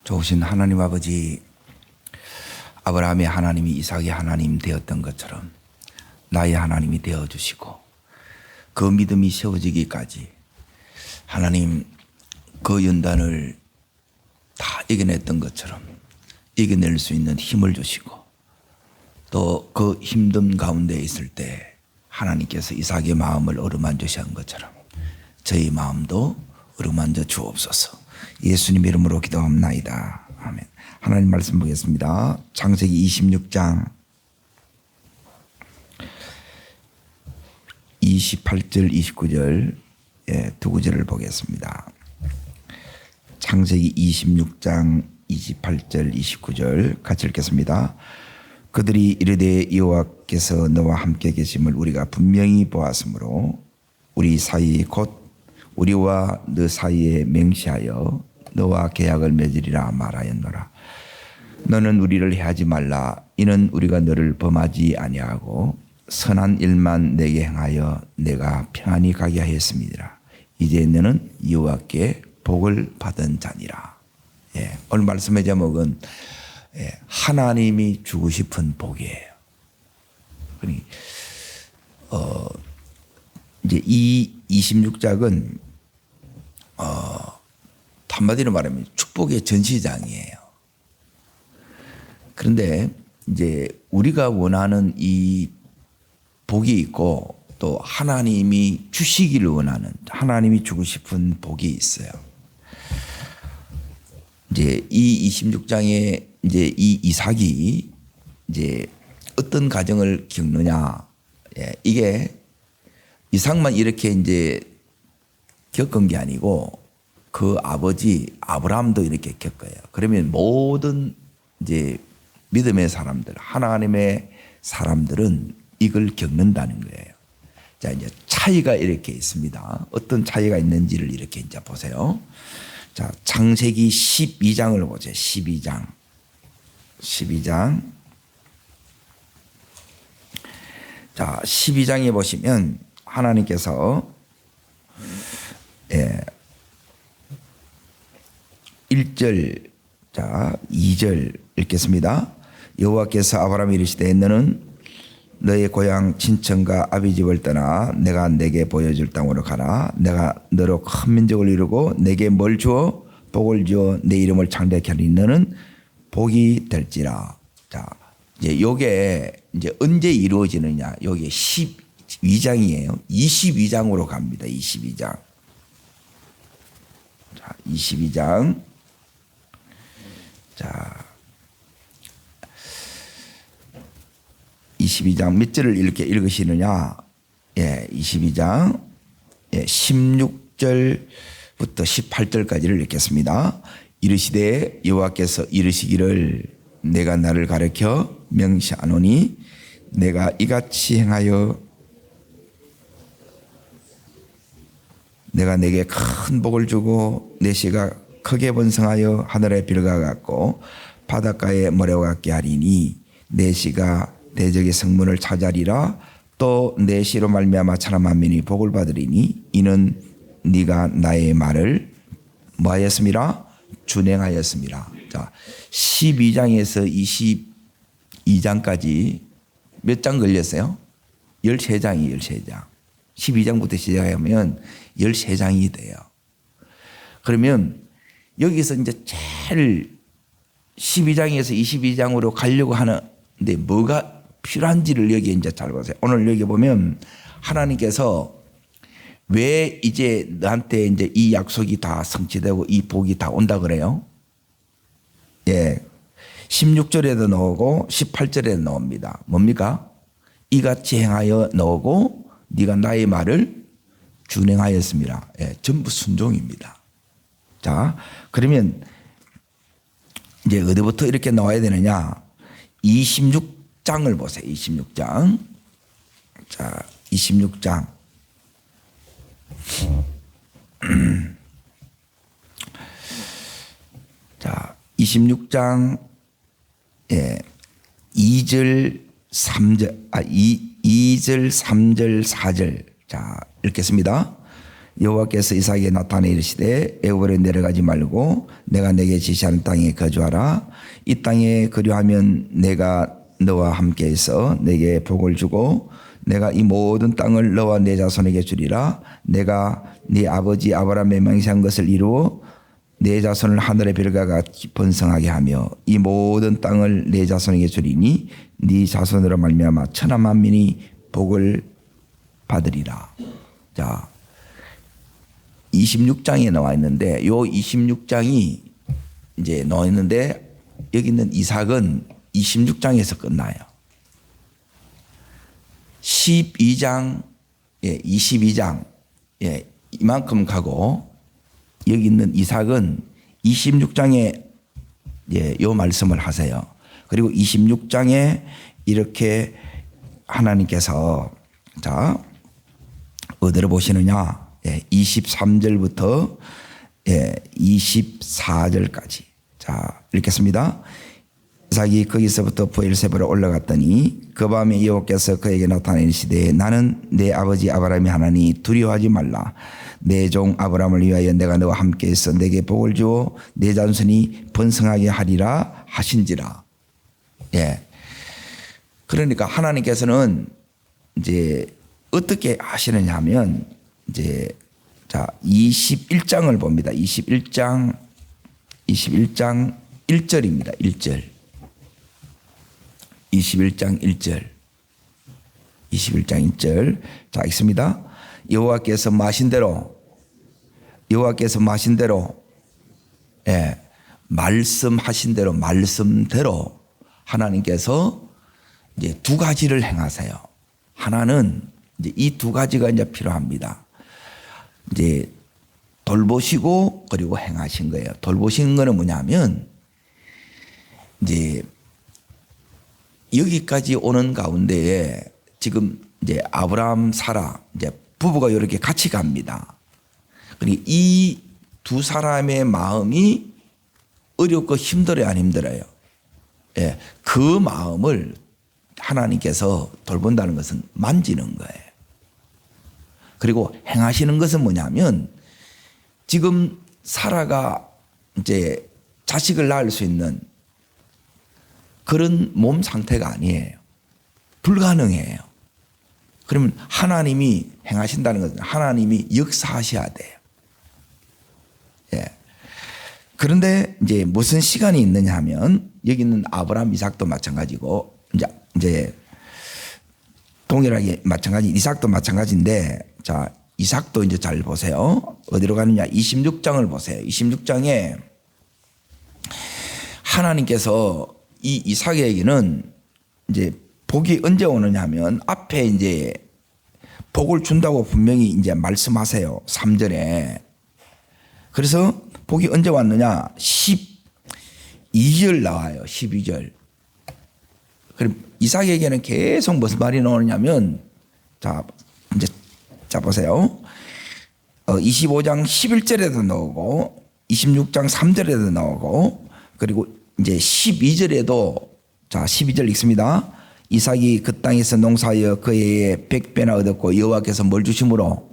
좋으신 하나님 아버지, 아브라함의 하나님이 이삭의 하나님 되었던 것처럼 나의 하나님이 되어주시고 그 믿음이 세워지기까지 하나님 그 연단을 다 이겨냈던 것처럼 이겨낼 수 있는 힘을 주시고 또 그 힘든 가운데 있을 때 하나님께서 이삭의 마음을 어루만져 한 것처럼 저희 마음도 어루만져 주옵소서. 예수님 이름으로 기도합나이다. 아멘. 하나님 말씀 보겠습니다. 창세기 26장 28절 29절 두 구절을 보겠습니다. 창세기 26장 28절 29절 같이 읽겠습니다. 그들이 이르되 여호와께서 너와 함께 계심을 우리가 분명히 보았으므로 우리 사이 곧 우리와 너 사이에 맹세하여 너와 계약을 맺으리라 말하였노라. 너는 우리를 해하지 말라. 이는 우리가 너를 범하지 아니하고 선한 일만 내게 행하여 내가 평안히 가게 하였습니다. 이제 너는 여호와께 복을 받은 자니라. 오늘 말씀의 제목은 하나님이 주고 싶은 복이에요. 그러니 이제 이 26장은 한마디로 말하면 축복의 전시장이에요. 그런데 이제 우리가 원하는 이 복이 있고 또 하나님이 주시기를 원하는 하나님이 주고 싶은 복이 있어요. 이제 이 26장에 이제 이 이삭이 이제 어떤 과정을 겪느냐, 이게 이삭만 이렇게 이제 겪은 게 아니고 그 아버지 아브라함도 이렇게 겪어요. 그러면 모든 이제 믿음의 사람들, 하나님의 사람들은 이걸 겪는다는 거예요. 자, 이제 차이가 이렇게 있습니다. 어떤 차이가 있는지를 이렇게 이제 보세요. 자, 창세기 12장을 보세요. 12장. 자, 12장에 보시면 하나님께서 1절, 자, 2절 읽겠습니다. 여호와께서 아브라함에 이르시되 너는 너의 고향 친척과 아비 집을 떠나 내가 내게 보여줄 땅으로 가라. 내가 너로 큰 민족을 이루고 내게 뭘 주어 복을 주어 내 이름을 창대케 하리니 너는 복이 될지라. 자, 이제 요게 이제 언제 이루어지느냐? 요게 12장이에요. 22장으로 갑니다. 22장. 자, 22장. 자, 22장 몇 절을 이렇게 읽으시느냐? 22장 16절부터 18절까지를 읽겠습니다. 이르시되 여호와께서 이르시기를 내가 나를 가르쳐 명시하노니 내가 이같이 행하여 내가 내게 큰 복을 주고 내 씨가 크게 번성하여 하늘의 별과 같고 바닷가의 모래와 같게 하리니 내 씨가 대적의 성문을 차지하리라. 또 내 씨로 말미암아 천하 만민이 복을 받으리니 이는 네가 나의 말을 뭐하였음이라? 준행하였음이라. 자, 12장에서 22장까지 몇 장 걸렸어요? 13장이 13장. 12장부터 시작하면 13장이 돼요. 그러면 여기서 이제 제일 12장에서 22장으로 가려고 하는데 뭐가 필요한지를 여기 이제 잘 보세요. 오늘 여기 보면 하나님께서 왜 이제 너한테 이제 이 약속이 다 성취되고 이 복이 다 온다 그래요? 16절에도 나오고 18절에도 나옵니다. 뭡니까? 이같이 행하여 나오고 네가 나의 말을 준행하였습니다. 전부 순종입니다. 자, 그러면 이제 어디부터 이렇게 나와야 되느냐? 26장을 보세요. 26장. 자, 26장. 자, 26장 2절 3절 2절 3절 4절 자, 읽겠습니다. 여호와께서 이삭에게 나타내 이르시되 애굽으로 내려가지 말고 내가 내게 지시하는 땅에 거주하라. 이 땅에 거주하면 내가 너와 함께해서 내게 복을 주고 내가 이 모든 땅을 너와 내 자손에게 주리라. 내가 네 아버지 아브라함의 맹세한 것을 이루어 내 자손을 하늘의 별과 같이 번성하게 하며 이 모든 땅을 내 자손에게 주리니 네 자손으로 말미암아 천하 만민이 복을 받으리라. 자, 26장에 나와 있는데 요 26장이 이제 나와 있는데 여기 있는 이삭은 26장에서 끝나요. 12장, 22장, 이만큼 가고 여기 있는 이삭은 26장에 요 말씀을 하세요. 그리고 26장에 이렇게 하나님께서 자, 어디로 보시느냐? 23절부터 24절까지. 자, 읽겠습니다. 이삭이 거기서부터 브엘세바로 올라갔더니 그 밤에 여호와께서 그에게 나타내시되 나는 내 아버지 아브라함의 하나니 두려워하지 말라. 내 종 아브라함을 위하여 내가 너와 함께해서 내게 복을 주어 내 자손이 번성하게 하리라 하신지라. 그러니까 하나님께서는 이제 어떻게 하시느냐 하면 이제 자 21장을 봅니다. 21장 1절입니다. 1절. 21장 1절. 21장 1절. 자, 읽습니다. 여호와께서 마신 대로 말씀하신 대로 말씀대로 하나님께서 이제 두 가지를 행하세요. 하나는 이제 이 두 가지가 이제 필요합니다. 이제 돌보시고 그리고 행하신 거예요. 돌보시는 거는 뭐냐면 이제 여기까지 오는 가운데에 지금 이제 아브라함 사라 이제 부부가 이렇게 같이 갑니다. 그리고 이 두 사람의 마음이 어렵고 힘들어요, 안 힘들어요? 그 마음을 하나님께서 돌본다는 것은 만지는 거예요. 그리고 행하시는 것은 뭐냐면 지금 사라가 이제 자식을 낳을 수 있는 그런 몸 상태가 아니에요. 불가능해요. 그러면 하나님이 행하신다는 것은 하나님이 역사하셔야 돼요. 그런데 이제 무슨 시간이 있느냐 하면 여기 있는 아브라함, 이삭도 마찬가지고 이제 동일하게 마찬가지 이삭도 마찬가지인데 자 이삭도 이제 잘 보세요. 어디로 가느냐 26장을 보세요. 26장에 하나님께서 이 이삭에게는 이제 복이 언제 오느냐 하면 앞에 이제 복을 준다고 분명히 이제 말씀하세요. 3절에. 그래서 복이 언제 왔느냐 12절 나와요. 12절. 그럼 이삭에게는 계속 무슨 말이 나오느냐면 자 보세요. 25장 11절에도 나오고 26장 3절에도 나오고 그리고 이제 12절에도 자 12절 읽습니다. 이삭이 그 땅에서 농사하여 그 해에 100배나 얻었고 여호와께서 뭘 주심으로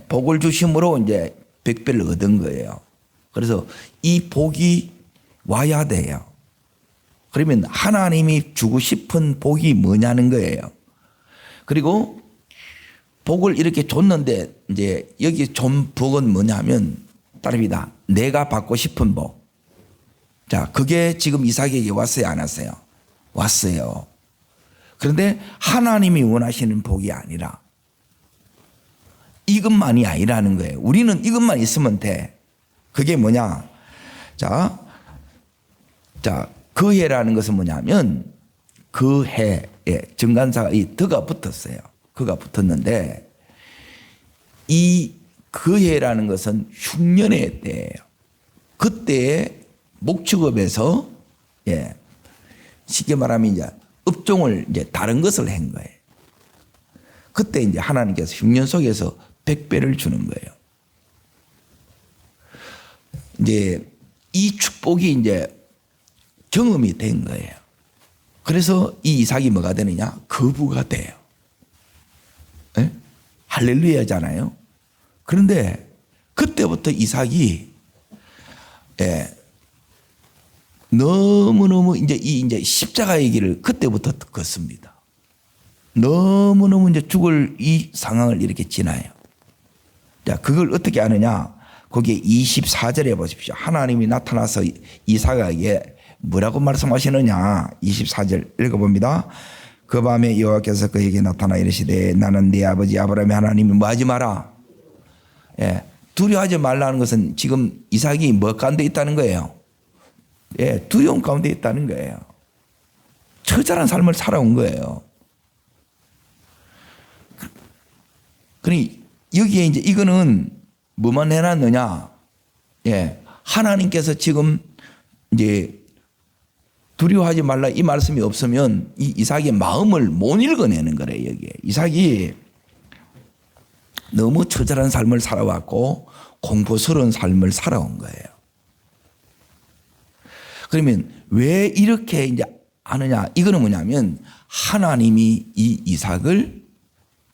복을 주심으로 이제 100배를 얻은 거예요. 그래서 이 복이 와야 돼요. 그러면 하나님이 주고 싶은 복이 뭐냐는 거예요. 그리고 복을 이렇게 줬는데 이제 여기 준 복은 뭐냐면 따릅니다. 내가 받고 싶은 복. 자, 그게 지금 이삭에게 왔어요, 안 왔어요? 왔어요. 그런데 하나님이 원하시는 복이 아니라 이것만이 아니라는 거예요. 우리는 이것만 있으면 돼. 그게 뭐냐? 자, 그 해라는 것은 뭐냐면 그 해에 정관사가 이 더가 붙었어요. 그가 붙었는데 이 그 해라는 것은 흉년의 때예요. 그때에 목축업에서 쉽게 말하면 이제 업종을 이제 다른 것을 한 거예요. 그때 이제 하나님께서 흉년 속에서 100배를 주는 거예요. 이제 이 축복이 이제 경험이 된 거예요. 그래서 이 이삭이 뭐가 되느냐? 거부가 돼요. 할렐루야잖아요. 그런데 그때부터 이삭이 너무너무 이제 십자가의 길을 그때부터 걷습니다. 너무너무 이제 죽을 이 상황을 이렇게 지나요. 자, 그걸 어떻게 아느냐? 거기에 24절에 보십시오. 하나님이 나타나서 이삭에게 뭐라고 말씀하시느냐? 24절 읽어봅니다. 그 밤에 여호와께서 그에게 나타나 이르시되 나는 네 아버지 아브라함의 하나님이 뭐 하지 마라. 두려워하지 말라는 것은 지금 이삭이 뭐 가운데 있다는 거예요? 두려움 가운데 있다는 거예요. 처절한 삶을 살아온 거예요. 그러니 여기에 이제 이거는 뭐만 해놨느냐? 하나님께서 지금 이제 두려워하지 말라 이 말씀이 없으면 이 이삭의 마음을 못 읽어내는 거래요. 여기에 이삭이 너무 처절한 삶을 살아왔고 공포스러운 삶을 살아온 거예요. 그러면 왜 이렇게 이제 하느냐? 이거는 뭐냐면 하나님이 이 이삭을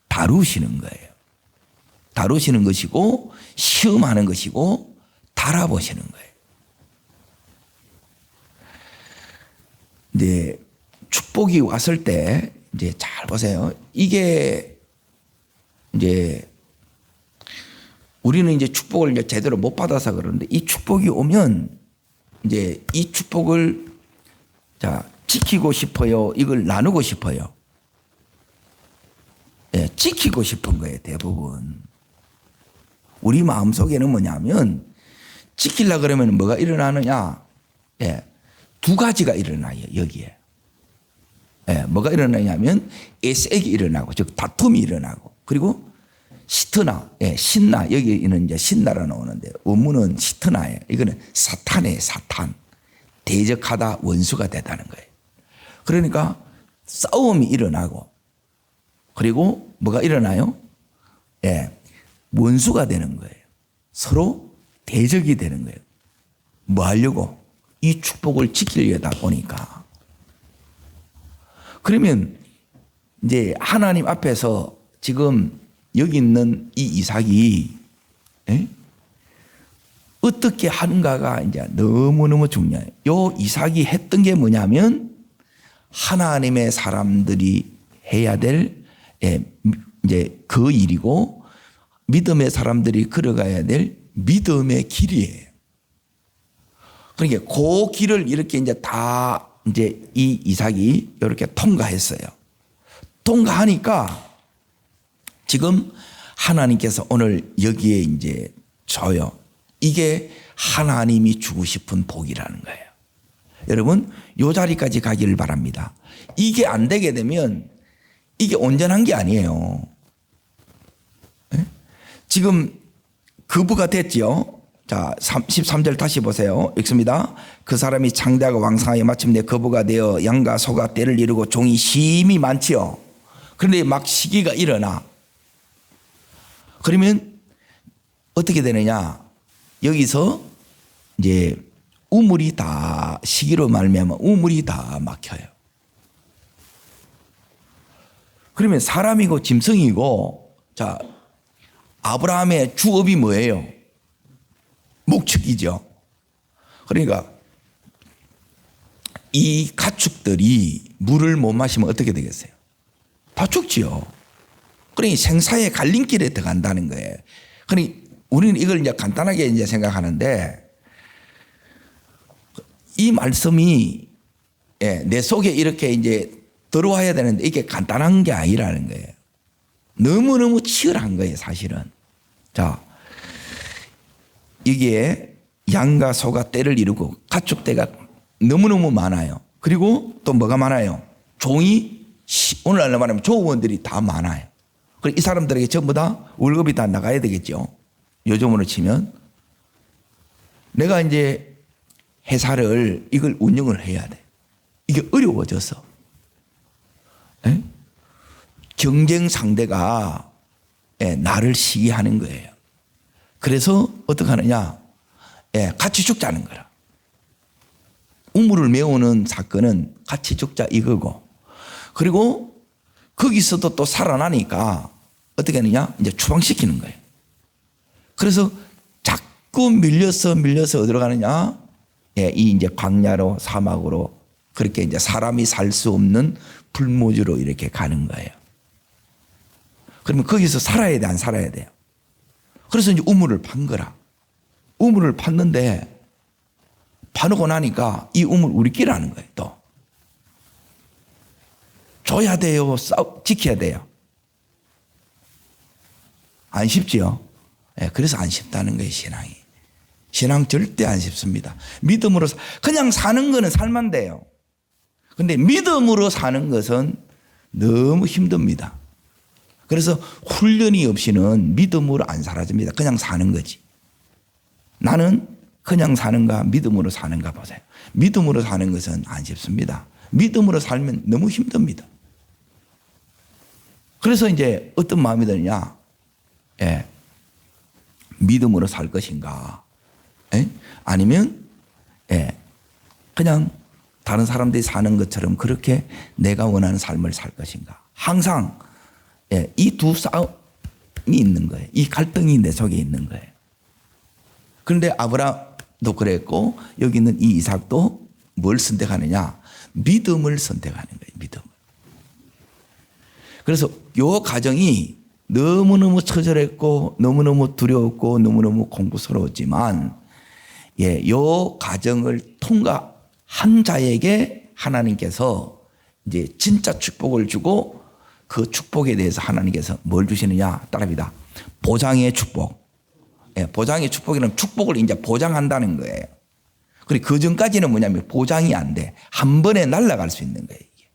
다루시는 거예요. 다루시는 것이고 시험하는 것이고 달아보시는 거예요. 이제 축복이 왔을 때 이제 잘 보세요. 이게 이제 우리는 이제 축복을 이제 제대로 못 받아서 그러는데 이 축복이 오면 이제 이 축복을 지키고 싶어요. 이걸 나누고 싶어요. 지키고 싶은 거예요. 대부분. 우리 마음속에는 뭐냐면 지키려고 그러면 뭐가 일어나느냐? 두 가지가 일어나요. 여기에. 뭐가 일어나냐면 애색이 일어나고 즉 다툼이 일어나고 그리고 시트나, 신나 여기는 이제 신나라 나오는데 원문은 시트나예요. 이거는 사탄이에요. 사탄. 대적하다 원수가 되다는 거예요. 그러니까 싸움이 일어나고 그리고 뭐가 일어나요? 원수가 되는 거예요. 서로 대적이 되는 거예요. 뭐 하려고? 이 축복을 지키려다 보니까. 그러면 이제 하나님 앞에서 지금 여기 있는 이 이삭이 어떻게 하는가가 이제 너무너무 중요해요. 요 이삭이 했던 게 뭐냐면 하나님의 사람들이 해야 될 이제 그 일이고 믿음의 사람들이 걸어가야 될 믿음의 길이에요. 그러니까 그 길을 이렇게 이제 다 이제 이 이삭이 이렇게 통과했어요. 통과하니까 지금 하나님께서 오늘 여기에 이제 줘요. 이게 하나님이 주고 싶은 복이라는 거예요. 여러분, 이 자리까지 가기를 바랍니다. 이게 안 되게 되면 이게 온전한 게 아니에요. 지금 거부가 됐지요. 자, 13절 다시 보세요. 읽습니다. 그 사람이 창대하고 왕성하여 마침내 거부가 되어 양과 소가 떼를 이루고 종이 심히 많지요. 그런데 막 시기가 일어나. 그러면 어떻게 되느냐? 여기서 이제 우물이 다 시기로 말미암아 우물이 다 막혀요. 그러면 사람이고 짐승이고 자 아브라함의 주업이 뭐예요? 목축이죠. 그러니까 이 가축들이 물을 못 마시면 어떻게 되겠어요? 다 죽지요. 그러니 생사의 갈림길에 들어간다는 거예요. 그러니 우리는 이걸 이제 간단하게 이제 생각하는데 이 말씀이 내 속에 이렇게 이제 들어와야 되는데 이게 간단한 게 아니라는 거예요. 너무너무 치열한 거예요, 사실은. 자, 이게 양과 소가 떼를 이루고 가축대가 너무너무 많아요. 그리고 또 뭐가 많아요? 종이 오늘날로 말하면 조원들이 다 많아요. 그리고 이 사람들에게 전부 다 월급이 다 나가야 되겠죠. 요즘으로 치면 내가 이제 회사를 이걸 운영을 해야 돼. 이게 어려워져서 경쟁 상대가 나를 시기하는 거예요. 그래서 어떻게 하느냐? 같이 죽자는 거라. 우물을 메우는 사건은 같이 죽자 이거고, 그리고 거기서도 또 살아나니까 어떻게 하느냐? 이제 추방시키는 거예요. 그래서 자꾸 밀려서 어디로 가느냐? 예, 이 이제 광야로 사막으로 그렇게 이제 사람이 살 수 없는 불모지로 이렇게 가는 거예요. 그러면 거기서 살아야 돼, 안 살아야 돼요? 그래서 이제 우물을 판 거라. 우물을 팠는데 파놓고 나니까 이 우물 우리끼리 하는 거예요, 또. 줘야 돼요, 지켜야 돼요. 안 쉽지요? 예, 그래서 안 쉽다는 거예요, 신앙이. 신앙 절대 안 쉽습니다. 믿음으로, 그냥 사는 거는 살만 돼요. 근데 믿음으로 사는 것은 너무 힘듭니다. 그래서 훈련이 없이는 믿음으로 안 사라집니다. 그냥 사는 거지. 나는 그냥 사는가 믿음으로 사는가 보세요. 믿음으로 사는 것은 안 쉽습니다. 믿음으로 살면 너무 힘듭니다. 그래서 이제 어떤 마음이 드느냐? 예, 믿음으로 살 것인가? 예? 아니면 예, 그냥 다른 사람들이 사는 것처럼 그렇게 내가 원하는 삶을 살 것인가? 항상 예, 이 두 싸움이 있는 거예요. 이 갈등이 내 속에 있는 거예요. 그런데 아브라함도 그랬고 여기 있는 이 이삭도 뭘 선택하느냐? 믿음을 선택하는 거예요. 믿음을. 그래서 이 가정이 너무너무 처절했고 너무너무 두려웠고 너무너무 공부스러웠지만 예, 이 가정을 통과한 자에게 하나님께서 이제 진짜 축복을 주고 그 축복에 대해서 하나님께서 뭘 주시느냐? 따라합니다. 보장의 축복. 예, 보장의 축복이라면 축복을 이제 보장한다는 거예요. 그리고 그 전까지는 뭐냐면 보장이 안 돼. 한 번에 날아갈 수 있는 거예요. 이게.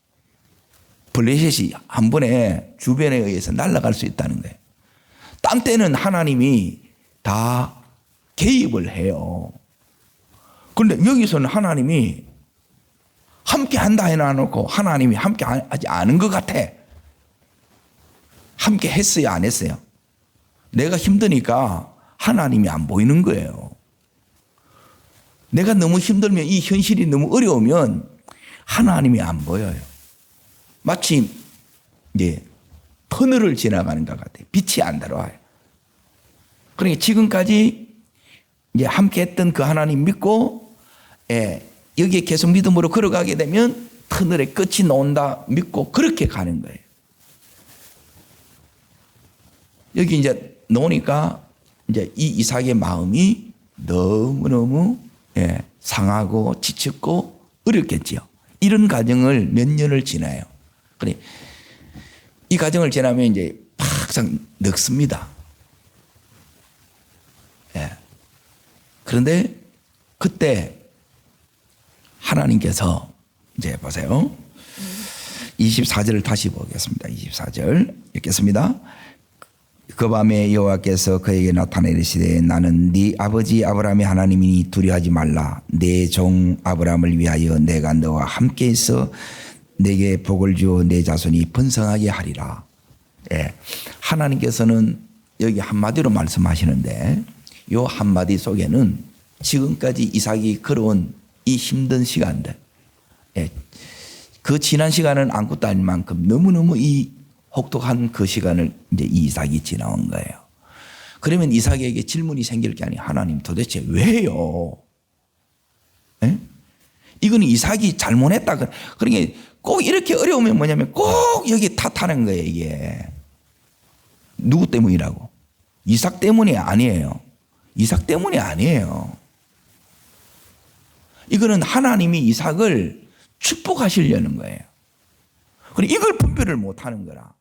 블레셋이 한 번에 주변에 의해서 날아갈 수 있다는 거예요. 딴 때는 하나님이 다 개입을 해요. 그런데 여기서는 하나님이 함께 한다 해놔놓고 하나님이 함께 하지 않은 것 같아. 함께 했어요, 안 했어요? 내가 힘드니까 하나님이 안 보이는 거예요. 내가 너무 힘들면 이 현실이 너무 어려우면 하나님이 안 보여요. 마치 이제 터널을 지나가는 것 같아요. 빛이 안 들어와요. 그러니까 지금까지 이제 함께 했던 그 하나님 믿고 예, 여기에 계속 믿음으로 걸어가게 되면 터널의 끝이 나온다 믿고 그렇게 가는 거예요. 여기 이제 놓으니까 이제 이 이삭의 마음이 너무너무 예, 상하고 지쳤고 어렵겠지요. 이런 과정을 몇 년을 지나요. 그래, 이 과정을 지나면 이제 팍상 늙습니다. 예. 그런데 그때 하나님께서 이제 보세요. 24절을 다시 보겠습니다. 24절 읽겠습니다. 그 밤에 여호와께서 그에게 나타내 이르시되 나는 네 아버지 아브라함의 하나님이니 두려워하지 말라. 내 종 아브라함을 위하여 내가 너와 함께 있어 내게 복을 주어 내 자손이 번성하게 하리라. 예. 하나님께서는 여기 한마디로 말씀하시는데 이 한마디 속에는 지금까지 이삭이 걸어온 이 힘든 시간들, 예. 그 지난 시간은 아무것도 아닐 만큼 너무너무 이 혹독한 그 시간을 이제 이삭이 지나온 거예요. 그러면 이삭에게 질문이 생길 게 아니에요. 하나님 도대체 왜요? 예? 이거는 이삭이 잘못했다. 그러니까 꼭 이렇게 어려우면 뭐냐면 꼭 여기 탓하는 거예요. 이게 누구 때문이라고? 이삭 때문이 아니에요. 이삭 때문이 아니에요. 이거는 하나님이 이삭을 축복하시려는 거예요. 그리고 이걸 분별을 못하는 거라.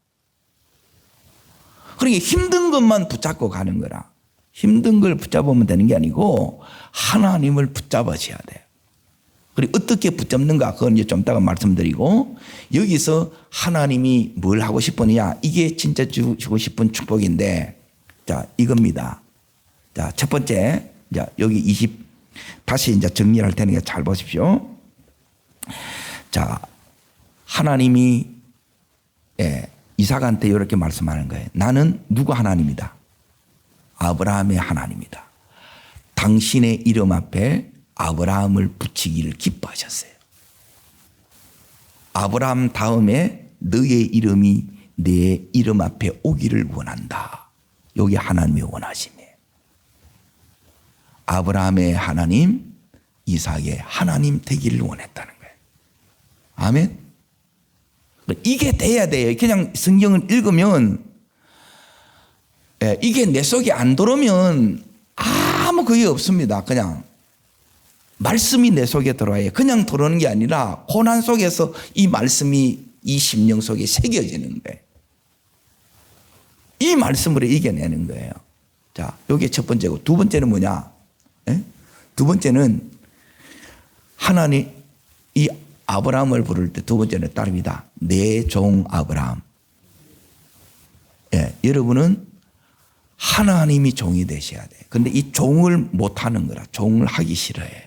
그러니까 힘든 것만 붙잡고 가는 거라. 힘든 걸 붙잡으면 되는 게 아니고 하나님을 붙잡으셔야 돼요. 그리고 어떻게 붙잡는가 그건 이제 좀 이따가 말씀드리고 여기서 하나님이 뭘 하고 싶으냐 이게 진짜 주고 싶은 축복인데 자 이겁니다. 자 첫 번째 자 여기 다시 이제 정리할 테니까 잘 보십시오. 자 하나님이 예, 이삭한테 이렇게 말씀하는 거예요. 나는 누구 하나님이다? 아브라함의 하나님이다. 당신의 이름 앞에 아브라함을 붙이기를 기뻐하셨어요. 아브라함 다음에 너의 이름이 내 이름 앞에 오기를 원한다. 여기 하나님의 원하심이에요. 아브라함의 하나님, 이삭의 하나님 되기를 원했다는 거예요. 아멘. 이게 돼야 돼요. 그냥 성경을 읽으면 이게 내 속에 안 들어오면 아무 거의 없습니다. 그냥 말씀이 내 속에 들어와요. 그냥 들어오는 게 아니라 고난 속에서 이 말씀이 이 심령 속에 새겨지는 거예요. 이 말씀으로 이겨내는 거예요. 자, 이게 첫 번째고, 두 번째는 뭐냐? 두 번째는 하나님, 이 아브라함을 부를 때 두 번째는 따릅니다. 내 종 아브라함. 여러분은 하나님이 종이 되셔야 돼요. 그런데 이 종을 못하는 거라. 종을 하기 싫어해요.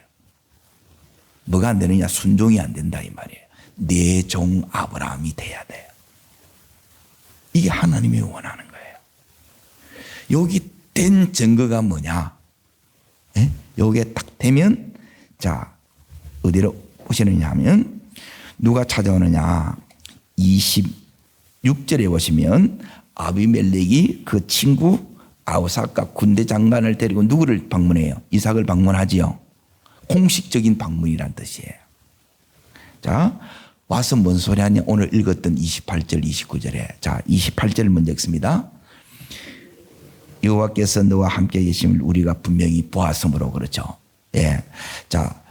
뭐가 안 되느냐? 순종이 안 된다 이 말이에요. 내 종 아브라함이 돼야 돼요. 이게 하나님이 원하는 거예요. 여기 된 증거가 뭐냐? 요게 딱 되면, 자, 어디로 오시느냐 하면, 누가 찾아오느냐? 26절에 보시면, 아비멜렉이 그 친구 아우삭과 군대 장관을 데리고 누구를 방문해요? 이삭을 방문하지요. 공식적인 방문이란 뜻이에요. 자, 와서 뭔 소리 하냐? 오늘 읽었던 28절, 29절에. 자, 28절을 먼저 읽습니다. 여호와께서 너와 함께 계심을 우리가 분명히 보았으므로. 그렇죠. 예. 자,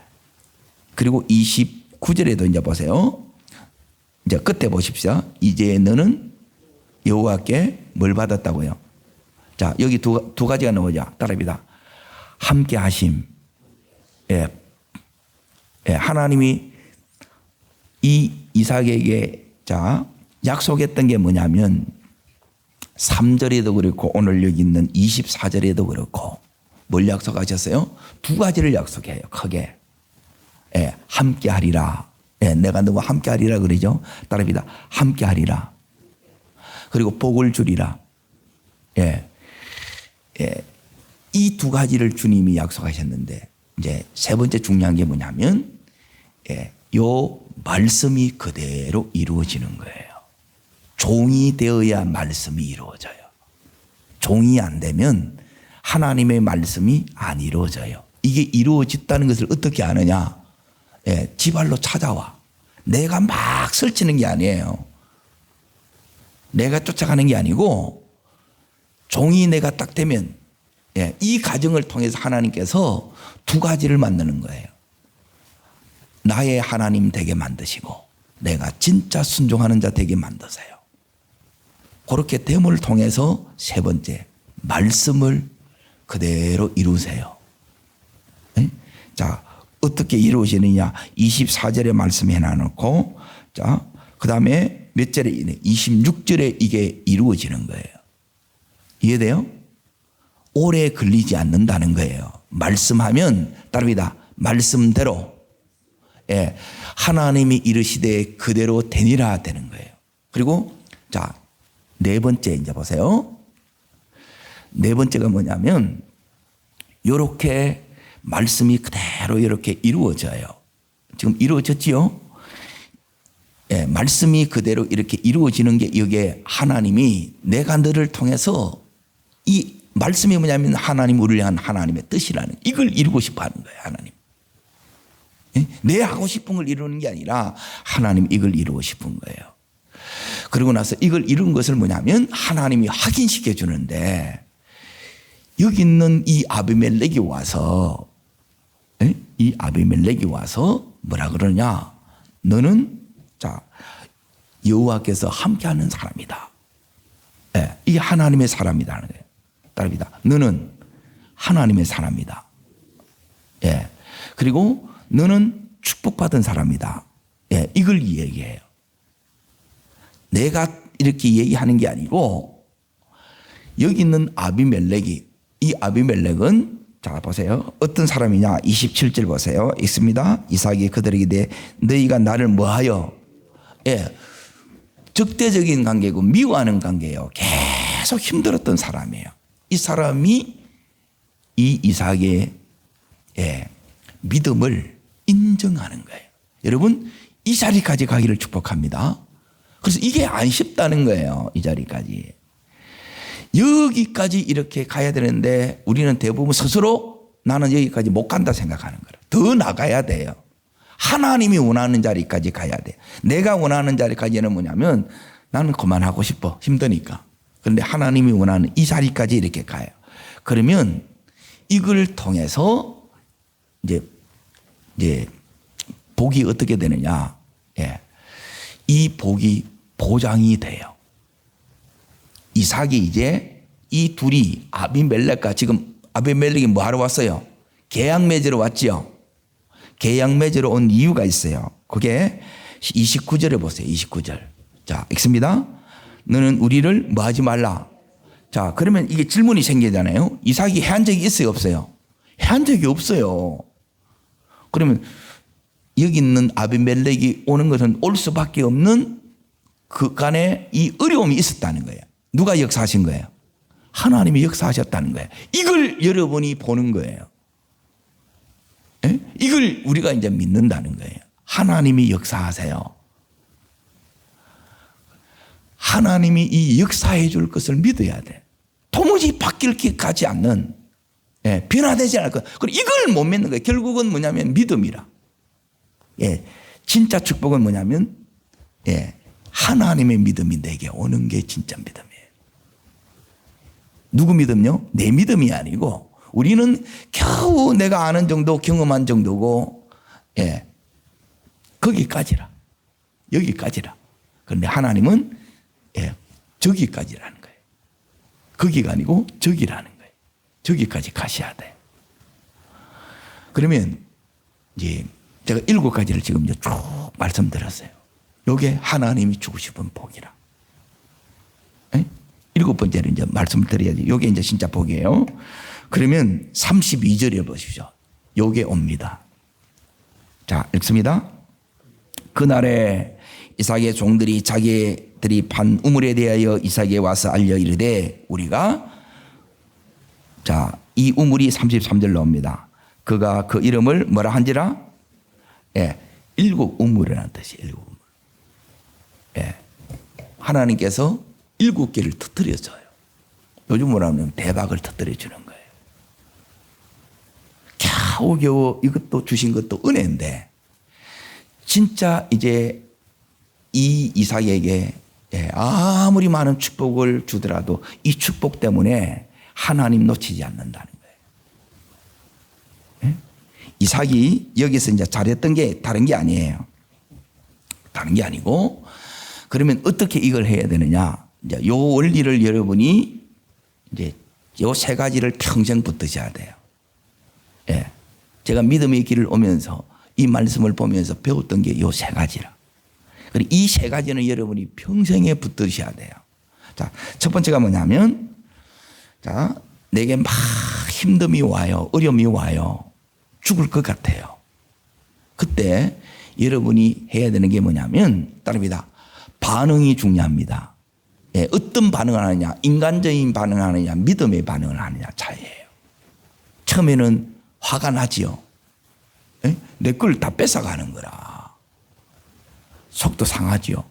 그리고 29절에도 이제 보세요. 이제 끝에 보십시오. 이제 너는 여호와께 뭘 받았다고요? 자, 여기 두 가지가 나오죠. 따라합니다. 함께 하심. 예. 예. 하나님이 이 이삭에게 자, 약속했던 게 뭐냐면 3절에도 그렇고 오늘 여기 있는 24절에도 그렇고 뭘 약속하셨어요? 두 가지를 약속해요. 크게. 예, 함께 하리라. 예, 내가 너와 함께 하리라 그러죠. 따라합니다. 함께 하리라. 그리고 복을 주리라. 예. 예. 이 두 가지를 주님이 약속하셨는데 이제 세 번째 중요한 게 뭐냐면 예, 요 말씀이 그대로 이루어지는 거예요. 종이 되어야 말씀이 이루어져요. 종이 안 되면 하나님의 말씀이 안 이루어져요. 이게 이루어졌다는 것을 어떻게 아느냐? 예, 지발로 찾아와. 내가 막 설치는 게 아니에요. 내가 쫓아가는 게 아니고 종이 내가 딱 되면 예, 이 과정을 통해서 하나님께서 두 가지를 만드는 거예요. 나의 하나님 되게 만드시고 내가 진짜 순종하는 자 되게 만드세요. 그렇게 됨을 통해서 세 번째 말씀을 그대로 이루세요. 네? 자, 어떻게 이루어지느냐? 24절에 말씀해 놔놓고 자, 그 다음에 몇 절에 26절에 이게 이루어지는 거예요. 이해돼요? 오래 걸리지 않는다는 거예요. 말씀하면 따릅니다. 말씀대로 예, 하나님이 이르시되 그대로 되니라 되는 거예요. 그리고 자, 네 번째 이제 보세요. 네 번째가 뭐냐면 이렇게 말씀이 그대로 이렇게 이루어져요. 지금 이루어졌지요? 예, 말씀이 그대로 이렇게 이루어지는 게 이게 하나님이 내가 너를 통해서 이 말씀이 뭐냐면 하나님 우리를 향한 하나님의 뜻이라는 이걸 이루고 싶어 하는 거예요. 하나님. 예? 내 하고 싶은 걸 이루는 게 아니라 하나님 이걸 이루고 싶은 거예요. 그리고 나서 이걸 이룬 것을 뭐냐면 하나님이 확인시켜 주는데 여기 있는 이 아비멜렉이 와서 이 아비멜렉이 와서 뭐라 그러냐? 너는 자 여호와께서 함께하는 사람이다. 예, 이게 하나님의 사람이라는 거예요. 따릅니다. 너는 하나님의 사람이다. 예, 그리고 너는 축복받은 사람이다. 예, 이걸 얘기해요. 내가 이렇게 얘기하는 게 아니고 여기 있는 아비멜렉이 이 아비멜렉은 자 보세요. 어떤 사람이냐? 27절 보세요. 읽습니다. 이삭이 그들에게 대해 너희가 나를 뭐하여 예, 적대적인 관계고 미워하는 관계예요. 계속 힘들었던 사람이에요. 이 사람이 이 이삭의 예, 믿음을 인정하는 거예요. 여러분 이 자리까지 가기를 축복합니다. 그래서 이게 안 쉽다는 거예요. 이 자리까지. 여기까지 이렇게 가야 되는데 우리는 대부분 스스로 나는 여기까지 못 간다 생각하는 거라. 더 나가야 돼요. 하나님이 원하는 자리까지 가야 돼. 내가 원하는 자리까지는 뭐냐면 나는 그만하고 싶어. 힘드니까. 그런데 하나님이 원하는 이 자리까지 이렇게 가요. 그러면 이걸 통해서 이제 복이 어떻게 되느냐. 예. 이 복이 보장이 돼요. 이삭이 이제 이 둘이 아비멜렉과 지금 아비멜렉이 뭐 하러 왔어요? 계약 맺으러 왔지요. 계약 맺으러 온 이유가 있어요. 그게 29절에 보세요. 29절. 자, 읽습니다. 너는 우리를 뭐 하지 말라. 자, 그러면 이게 질문이 생기잖아요. 이삭이 해한 적이 있어요? 없어요? 해한 적이 없어요. 그러면 여기 있는 아비멜렉이 오는 것은 올 수밖에 없는 그간에 이 어려움이 있었다는 거예요. 누가 역사하신 거예요? 하나님이 역사하셨다는 거예요. 이걸 여러분이 보는 거예요. 예? 이걸 우리가 이제 믿는다는 거예요. 하나님이 역사하세요. 하나님이 이 역사해 줄 것을 믿어야 돼. 도무지 바뀔 게 가지 않는, 예, 변화되지 않을 것. 그리고 이걸 못 믿는 거예요. 결국은 뭐냐면 믿음이라. 예, 진짜 축복은 뭐냐면, 예, 하나님의 믿음이 내게 오는 게 진짜 믿음이에요. 누구 믿음요? 내 믿음이 아니고 우리는 겨우 내가 아는 정도, 경험한 정도고, 예, 거기까지라. 여기까지라. 그런데 하나님은, 예, 저기까지라는 거예요. 거기가 아니고 저기라는 거예요. 저기까지 가셔야 돼요. 그러면 이제 제가 7가지를 지금 이제 쭉 말씀드렸어요. 요게 하나님이 주고 싶은 복이라. 예? 7번째는 이제 말씀을 드려야지. 요게 이제 진짜 복이에요. 그러면 32절에 보십시오. 요게 옵니다. 자, 읽습니다. 그날에 이삭의 종들이 자기들이 판 우물에 대하여 이삭에게 와서 알려 이르되 우리가, 자, 이 우물이 33절 나옵니다. 그가 그 이름을 뭐라 한지라? 예, 7우물이라는 뜻이 7우물. 예, 하나님께서 7개를 터뜨려줘요. 요즘 뭐라 하면 대박을 터뜨려 주는 거예요. 겨우겨우 이것도 주신 것도 은혜인데, 진짜 이제 이 이삭에게, 예, 아무리 많은 축복을 주더라도 이 축복 때문에 하나님 놓치지 않는다는 거예요. 예? 이삭이 여기서 이제 잘했던 게 다른 게 아니에요. 다른 게 아니고, 그러면 어떻게 이걸 해야 되느냐? 이제 요 원리를 여러분이 이제 요 3가지를 평생 붙드셔야 돼요. 예. 제가 믿음의 길을 오면서 이 말씀을 보면서 배웠던 게 요 3가지라. 그리고 이 3가지는 여러분이 평생에 붙드셔야 돼요. 자, 첫 번째가 뭐냐면, 자, 내게 막 힘듦이 와요. 어려움이 와요. 죽을 것 같아요. 그때 여러분이 해야 되는 게 뭐냐면, 따릅니다. 반응이 중요합니다. 예, 어떤 반응을 하느냐, 인간적인 반응을 하느냐, 믿음의 반응을 하느냐 차이예요. 처음에는 화가 나지요. 예? 내 걸 다 뺏어가는 거라. 속도 상하지요.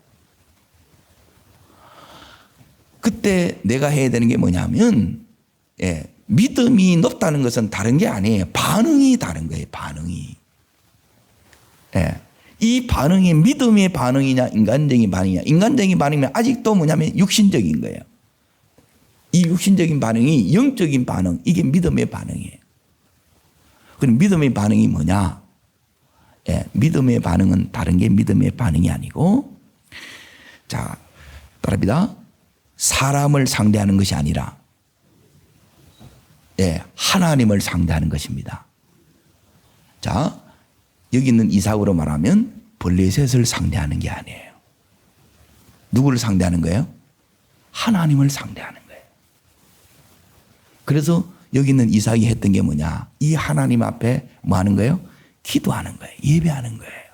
그때 내가 해야 되는 게 뭐냐면, 예, 믿음이 높다는 것은 다른 게 아니에요. 반응이 다른 거예요. 반응이. 예. 이 반응이 믿음의 반응이냐 인간적인 반응이냐. 인간적인 반응이면 아직도 뭐냐면 육신적인 거예요. 이 육신적인 반응이 영적인 반응, 이게 믿음의 반응이에요. 그럼 믿음의 반응이 뭐냐? 예, 믿음의 반응은 다른 게 믿음의 반응이 아니고, 자, 따라합니다. 사람을 상대하는 것이 아니라, 예, 하나님을 상대하는 것입니다. 자, 여기 있는 이삭으로 말하면 블레셋을 상대하는 게 아니에요. 누구를 상대하는 거예요? 하나님을 상대하는 거예요. 그래서 여기 있는 이삭이 했던 게 뭐냐? 이 하나님 앞에 뭐 하는 거예요? 기도하는 거예요. 예배하는 거예요.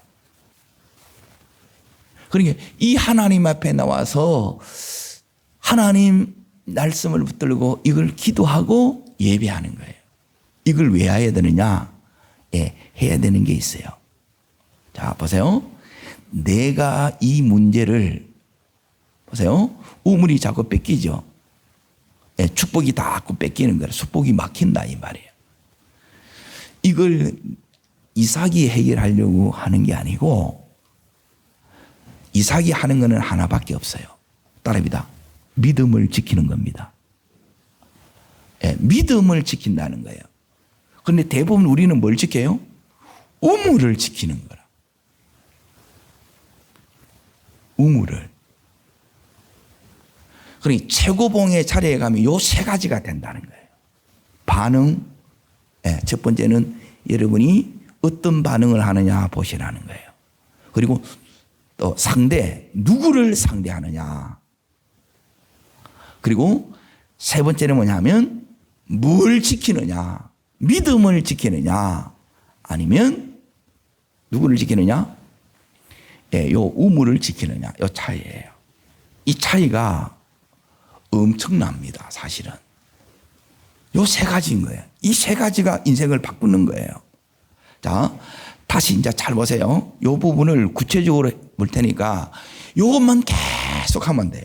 그러니까 이 하나님 앞에 나와서 하나님 말씀을 붙들고 이걸 기도하고 예배하는 거예요. 이걸 왜 해야 되느냐? 예, 해야 되는 게 있어요. 자, 보세요. 내가 이 문제를, 보세요. 우물이 자꾸 뺏기죠. 예, 축복이 자꾸 뺏기는 거예요. 축복이 막힌다 이 말이에요. 이걸 이삭이 해결하려고 하는 게 아니고 이삭이 하는 것은 하나밖에 없어요. 따라합니다. 믿음을 지키는 겁니다. 예, 믿음을 지킨다는 거예요. 그런데 대부분 우리는 뭘 지켜요? 우물을 지키는 거라. 우물을. 그러니 최고봉의 자리에 가면 요 세 가지가 된다는 거예요. 반응. 예, 첫 번째는 여러분이 어떤 반응을 하느냐 보시라는 거예요. 그리고 또 상대, 누구를 상대하느냐. 그리고 세 번째는 뭐냐면 뭘 지키느냐. 믿음을 지키느냐. 아니면 누구를 지키느냐? 예, 요 우물을 지키느냐. 요 차이예요. 이 차이가 엄청납니다. 사실은. 요 세 가지인 거예요. 이 세 가지가 인생을 바꾸는 거예요. 자, 다시 이제 잘 보세요. 요 부분을 구체적으로 볼 테니까 요것만 계속 하면 돼요.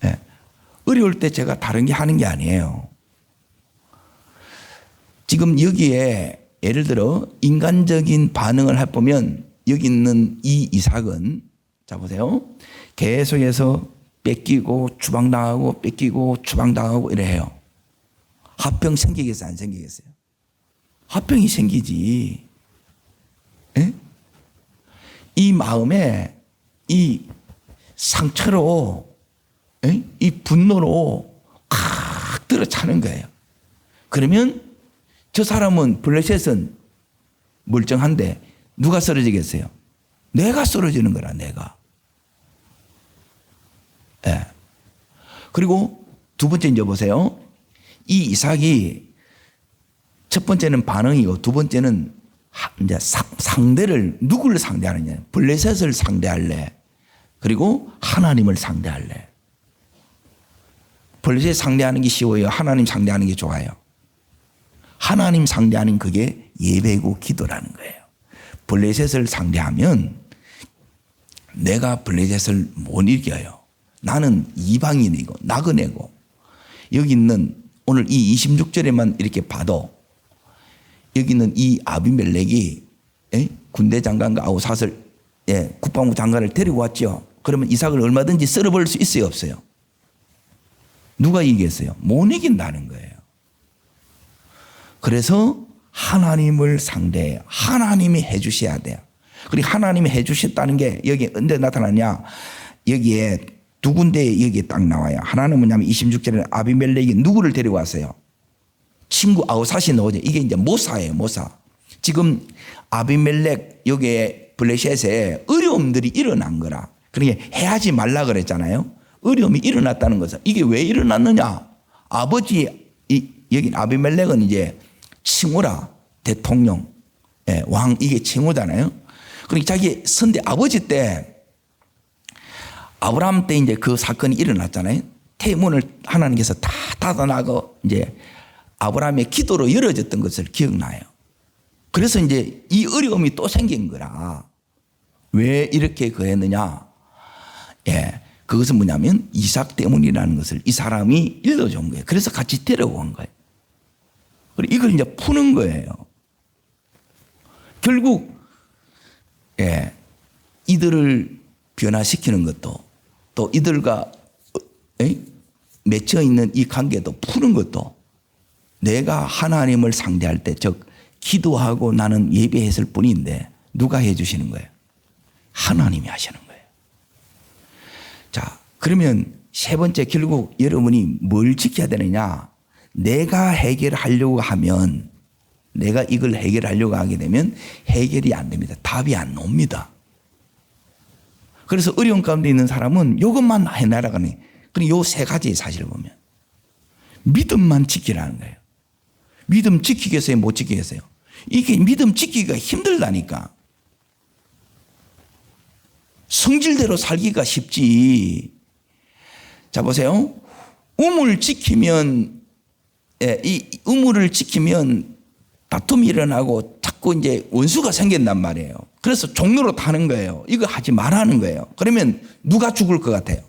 네. 어려울 때 제가 다른 게 하는 게 아니에요. 지금 여기에 예를 들어 인간적인 반응을 해보면 여기 있는 이 이삭은 자 보세요. 계속해서 뺏기고 추방당하고 뺏기고 추방당하고 이래요. 합병 생기겠어요? 안 생기겠어요? 합병이 생기지. 에? 이 마음에 이 상처로 에? 이 분노로 칵 들어차는 거예요. 그러면 저 사람은 블레셋은 멀쩡한데 누가 쓰러지겠어요? 내가 쓰러지는 거라. 내가. 예. 그리고 두 번째 이제 보세요. 이 이삭이 첫 번째는 반응이고 두 번째는 이제 상대를 누구를 상대하느냐. 블레셋을 상대할래. 그리고 하나님을 상대할래. 블레셋 상대하는 게 쉬워요. 하나님 상대하는 게 좋아요. 하나님 상대하는 그게 예배고 기도라는 거예요. 블레셋을 상대하면 내가 블레셋을 못 이겨요. 나는 이방인이고 나그네고 여기 있는 오늘 이 26절에만 이렇게 봐도 여기 있는 이 아비멜렉이 군대 장관과 아우삿을 국방부 장관을 데리고 왔죠. 그러면 이삭을 얼마든지 썰어버릴 수 있어요? 없어요? 누가 이기겠어요? 못 이긴다는 거예요. 그래서 하나님을 상대해요. 하나님이 해 주셔야 돼요. 그리고 하나님이 해 주셨다는 게 여기 언제 나타나냐. 여기에 두 군데 여기에 딱 나와요. 하나는 뭐냐면 26절에 아비멜렉이 누구를 데리고 왔어요? 친구 아우삿이 나오죠. 이게 이제 모사예요. 모사. 지금 아비멜렉 여기에 블레셋에 어려움들이 일어난 거라. 그러니까 해하지 말라 그랬잖아요. 어려움이 일어났다는 것은 이게 왜 일어났느냐. 아버지 여기 아비멜렉은 이제 칭호라. 대통령 왕 이게 칭호잖아요. 그러니까 자기 선대 아버지 때 아브라함 때 이제 그 사건이 일어났잖아요. 태문을 하나님께서 다 닫아나고 이제 아브라함의 기도로 열어졌던 것을 기억나요. 그래서 이제 이 어려움이 또 생긴 거라. 왜 이렇게 그랬느냐? 예, 그것은 뭐냐면 이삭 때문이라는 것을 이 사람이 일러준 거예요. 그래서 같이 데려온 거예요. 그리고 이걸 이제 푸는 거예요. 결국 이들을 변화시키는 것도 또 이들과 맺혀 있는 이 관계도 푸는 것도 내가 하나님을 상대할 때 즉 기도하고 나는 예배했을 뿐인데 누가 해 주시는 거예요? 하나님이 하시는 거예요. 자, 그러면 세 번째 결국 여러분이 뭘 지켜야 되느냐? 내가 해결하려고 하면 내가 이걸 해결하려고 하게 되면 해결이 안 됩니다. 답이 안 나옵니다. 그래서 어려운 가운데 있는 사람은 이것만 해나가니 그리고 요 세 가지 사실을 보면 믿음만 지키라는 거예요. 믿음 지키겠어요? 못 지키겠어요? 이게 믿음 지키기가 힘들다니까. 성질대로 살기가 쉽지. 자 보세요. 우물 지키면 이 우물을 지키면 다툼이 일어나고 자꾸 이제 원수가 생긴단 말이에요. 그래서 종로로 타는 거예요. 이거 하지 말라는 거예요. 그러면 누가 죽을 것 같아요?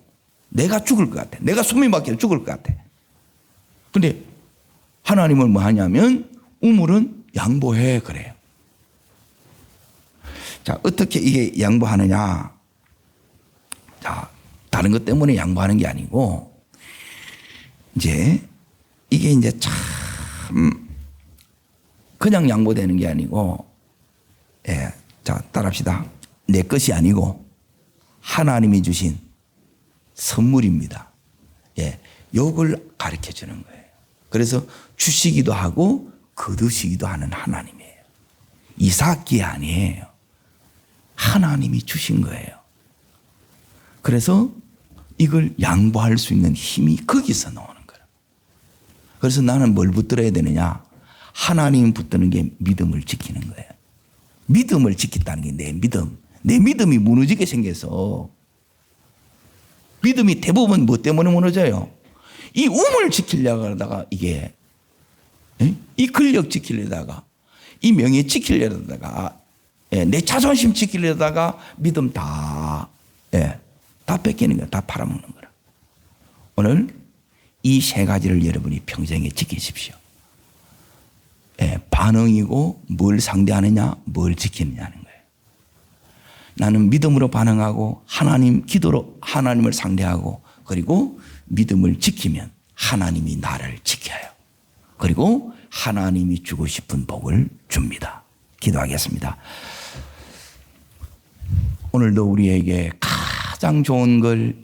내가 죽을 것 같아. 내가 숨이 막혀 죽을 것 같아. 근데 하나님은 뭐 하냐면 우물은 양보해 그래요. 자, 어떻게 이게 양보하느냐? 자, 다른 것 때문에 양보하는 게 아니고 이제 이게 이제 참 그냥 양보되는 게 아니고, 예, 자, 따라합시다. 내 것이 아니고 하나님이 주신 선물입니다. 예, 요걸 가르쳐 주는 거예요. 그래서 주시기도 하고 거두시기도 하는 하나님이에요. 이삭이 아니에요. 하나님이 주신 거예요. 그래서 이걸 양보할 수 있는 힘이 거기서 나오는 거예요. 그래서 나는 뭘 붙들어야 되느냐? 하나님 붙드는 게 믿음을 지키는 거예요. 믿음을 지킨다는 게 내 믿음. 내 믿음이 무너지게 생겨서 믿음이 대부분 뭐 때문에 무너져요? 이 우물 지키려고 하다가 이게 이 권력 지키려다가 이 명예 지키려다가 내 자존심 지키려다가 믿음 다 뺏기는 거야. 다 팔아먹는 거라. 오늘 이 세 가지를 여러분이 평생에 지키십시오. 반응이고 뭘 상대하느냐, 뭘 지키느냐는 거예요. 나는 믿음으로 반응하고 하나님 기도로 하나님을 상대하고 그리고 믿음을 지키면 하나님이 나를 지켜요. 그리고 하나님이 주고 싶은 복을 줍니다. 기도하겠습니다. 오늘도 우리에게 가장 좋은 걸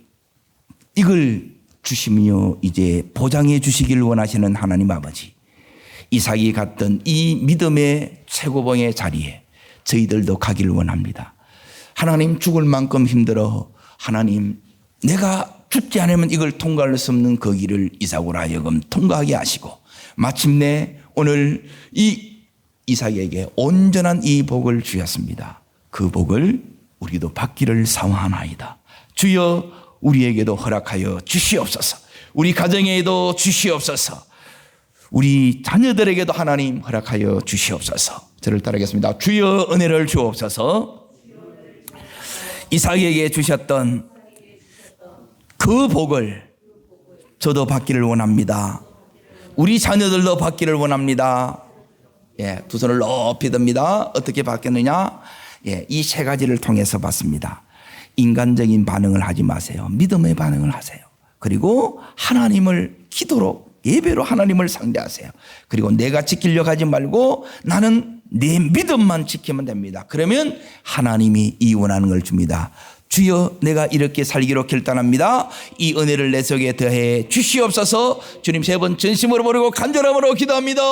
이걸 주시며 이제 보장해 주시길 원하시는 하나님 아버지, 이삭이 갔던 이 믿음의 최고봉의 자리에 저희들도 가기를 원합니다. 하나님, 죽을 만큼 힘들어 하나님 내가 죽지 않으면 이걸 통과할 수 없는 그 길을 이삭으로 하여금 통과하게 하시고 마침내 오늘 이 이삭에게 온전한 이 복을 주셨습니다. 그 복을 우리도 받기를 사모하나이다. 주여 우리에게도 허락하여 주시옵소서. 우리 가정에도 주시옵소서. 우리 자녀들에게도 하나님 허락하여 주시옵소서. 저를 따르겠습니다. 주여 은혜를 주옵소서. 이삭에게 주셨던 그 복을 저도 받기를 원합니다. 우리 자녀들도 받기를 원합니다. 예, 두 손을 높이 듭니다. 어떻게 받겠느냐? 예, 이 세 가지를 통해서 받습니다. 인간적인 반응을 하지 마세요. 믿음의 반응을 하세요. 그리고 하나님을 기도로 예배로 하나님을 상대하세요. 그리고 내가 지키려고 하지 말고 나는 내 믿음만 지키면 됩니다. 그러면 하나님이 이 원하는 걸 줍니다. 주여 내가 이렇게 살기로 결단합니다. 이 은혜를 내 속에 더해 주시옵소서. 주님 세 번 전심으로 부르고 간절함으로 기도합니다.